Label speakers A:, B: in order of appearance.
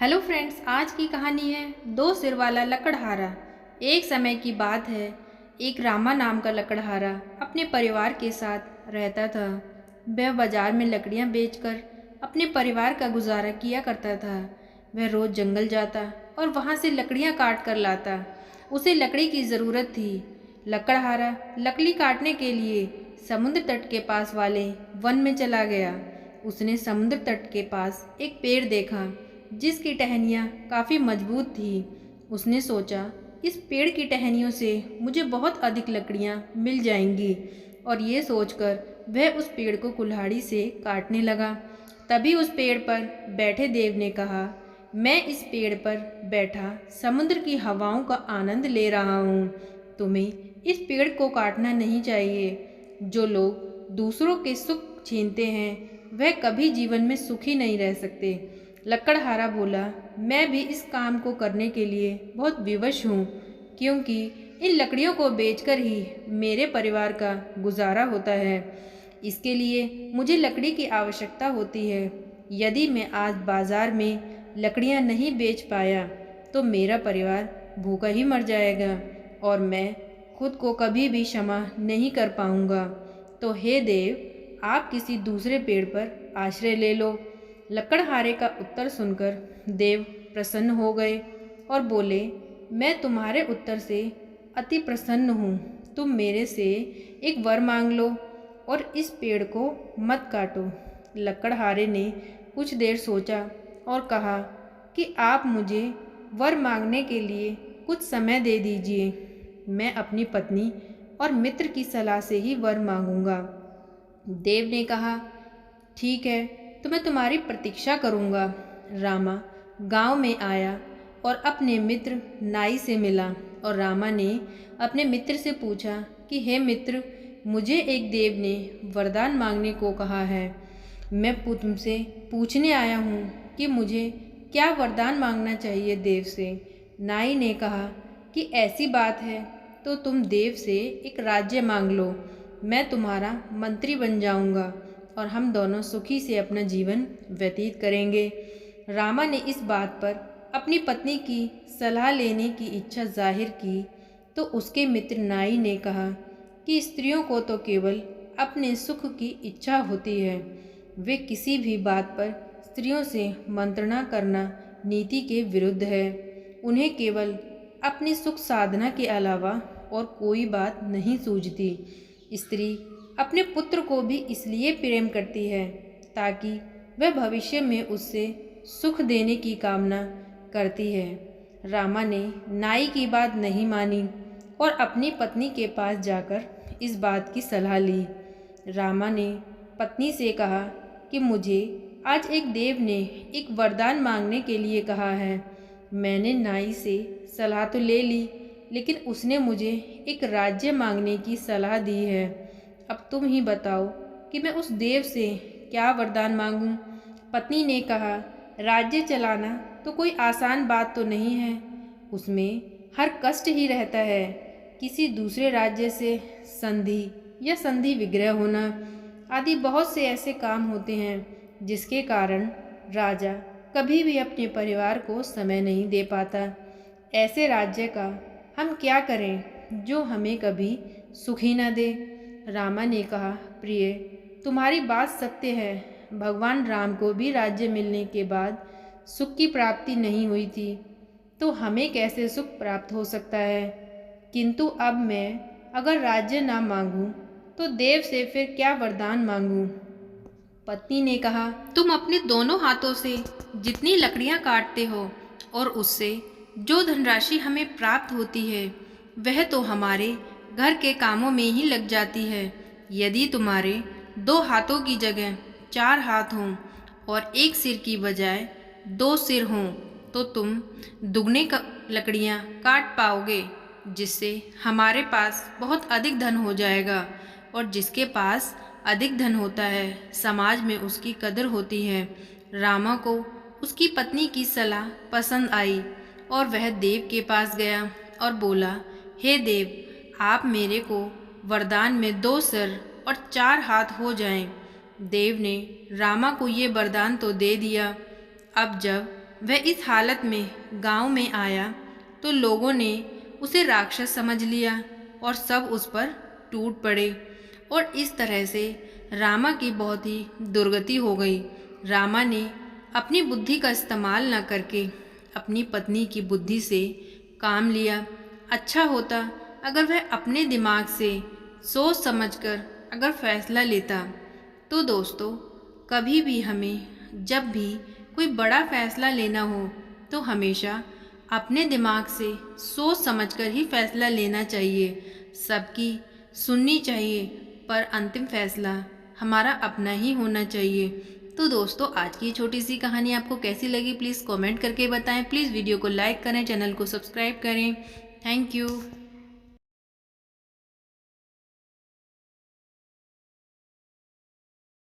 A: Hello friends, आज की कहानी है दो सिर वाला लकड़हारा। एक समय की बात है, एक रामा नाम का लकड़हारा अपने परिवार के साथ रहता था। वह बाजार में लकड़ियां बेचकर अपने परिवार का गुजारा किया करता था। वह रोज जंगल जाता और वहां से लकड़ियां काट कर लाता। उसे लकड़ी की ज़रूरत थी। लकड़हारा लकड़ी काटने के लिए समुद्र तट के पास वाले वन में चला गया। उसने समुद्र तट के पास एक पेड़ देखा जिसकी टहनियाँ काफ़ी मजबूत थी। उसने सोचा, इस पेड़ की टहनियों से मुझे बहुत अधिक लकड़ियाँ मिल जाएंगी, और ये सोचकर वह उस पेड़ को कुल्हाड़ी से काटने लगा। तभी उस पेड़ पर बैठे देव ने कहा, मैं इस पेड़ पर बैठा समुद्र की हवाओं का आनंद ले रहा हूँ। तुम्हें इस पेड़ को काटना नहीं चाहिए। जो लोग दूसरों के सुख छीनते हैं वह कभी जीवन में सुखी नहीं रह सकते। लकड़हारा बोला, मैं भी इस काम को करने के लिए बहुत विवश हूँ, क्योंकि इन लकड़ियों को बेचकर ही मेरे परिवार का गुजारा होता है। इसके लिए मुझे लकड़ी की आवश्यकता होती है। यदि मैं आज बाजार में लकड़ियाँ नहीं बेच पाया तो मेरा परिवार भूखा ही मर जाएगा, और मैं खुद को कभी भी क्षमा नहीं कर पाऊँगा। तो हे देव, आप किसी दूसरे पेड़ पर आश्रय ले लो। लकड़हारे का उत्तर सुनकर देव प्रसन्न हो गए और बोले, मैं तुम्हारे उत्तर से अति प्रसन्न हूँ। तुम मेरे से एक वर मांग लो और इस पेड़ को मत काटो। लकड़हारे ने कुछ देर सोचा और कहा कि आप मुझे वर मांगने के लिए कुछ समय दे दीजिए। मैं अपनी पत्नी और मित्र की सलाह से ही वर मांगूंगा। देव ने कहा, ठीक है, तो मैं तुम्हारी प्रतीक्षा करूँगा। रामा गांव में आया और अपने मित्र नाई से मिला, और रामा ने अपने मित्र से पूछा कि हे मित्र, मुझे एक देव ने वरदान मांगने को कहा है। मैं तुमसे पूछने आया हूँ कि मुझे क्या वरदान मांगना चाहिए देव से। नाई ने कहा कि ऐसी बात है तो तुम देव से एक राज्य मांग लो। मैं तुम्हारा मंत्री बन जाऊँगा और हम दोनों सुखी से अपना जीवन व्यतीत करेंगे। रामा ने इस बात पर अपनी पत्नी की सलाह लेने की इच्छा जाहिर की तो उसके मित्र नाई ने कहा कि स्त्रियों को तो केवल अपने सुख की इच्छा होती है। वे किसी भी बात पर स्त्रियों से मंत्रणा करना नीति के विरुद्ध है। उन्हें केवल अपनी सुख साधना के अलावा और कोई बात नहीं सूझती। स्त्री अपने पुत्र को भी इसलिए प्रेम करती है ताकि वह भविष्य में उससे सुख देने की कामना करती है। रामा ने नाई की बात नहीं मानी और अपनी पत्नी के पास जाकर इस बात की सलाह ली। रामा ने पत्नी से कहा कि मुझे आज एक देव ने एक वरदान मांगने के लिए कहा है। मैंने नाई से सलाह तो ले ली, लेकिन उसने मुझे एक राज्य मांगने की सलाह दी है। अब तुम ही बताओ कि मैं उस देव से क्या वरदान मांगूं। पत्नी ने कहा, राज्य चलाना तो कोई आसान बात तो नहीं है। उसमें हर कष्ट ही रहता है। किसी दूसरे राज्य से संधि या संधि विग्रह होना आदि बहुत से ऐसे काम होते हैं जिसके कारण राजा कभी भी अपने परिवार को समय नहीं दे पाता। ऐसे राज्य का हम क्या करें जो हमें कभी सुख ही न दे। रामा ने कहा, प्रिय, तुम्हारी बात सत्य है। भगवान राम को भी राज्य मिलने के बाद सुख की प्राप्ति नहीं हुई थी, तो हमें कैसे सुख प्राप्त हो सकता है। किंतु अब मैं अगर राज्य ना मांगूं तो देव से फिर क्या वरदान मांगूं। पत्नी ने कहा, तुम अपने दोनों हाथों से जितनी लकड़ियां काटते हो और उससे जो धनराशि हमें प्राप्त होती है वह तो हमारे घर के कामों में ही लग जाती है। यदि तुम्हारे 2 हाथों की जगह 4 हाथ हों और एक सिर की बजाय 2 सिर हों तो तुम दुगने लकड़ियां काट पाओगे, जिससे हमारे पास बहुत अधिक धन हो जाएगा। और जिसके पास अधिक धन होता है समाज में उसकी कदर होती है। रामा को उसकी पत्नी की सलाह पसंद आई और वह देव के पास गया और बोला, हे देव, आप मेरे को वरदान में 2 सिर और 4 हाथ हो जाएं। देव ने रामा को ये वरदान तो दे दिया। अब जब वह इस हालत में गांव में आया तो लोगों ने उसे राक्षस समझ लिया और सब उस पर टूट पड़े और इस तरह से रामा की बहुत ही दुर्गति हो गई। रामा ने अपनी बुद्धि का इस्तेमाल न करके अपनी पत्नी की बुद्धि से काम लिया। अच्छा होता अगर वह अपने दिमाग से सोच समझकर अगर फैसला लेता। तो दोस्तों, कभी भी हमें जब भी कोई बड़ा फैसला लेना हो तो हमेशा अपने दिमाग से सोच समझकर ही फैसला लेना चाहिए। सबकी सुननी चाहिए पर अंतिम फैसला हमारा अपना ही होना चाहिए। तो दोस्तों, आज की छोटी सी कहानी आपको कैसी लगी प्लीज़ कमेंट करके बताएं। प्लीज़ वीडियो को लाइक करें, चैनल को सब्सक्राइब करें। Thank you.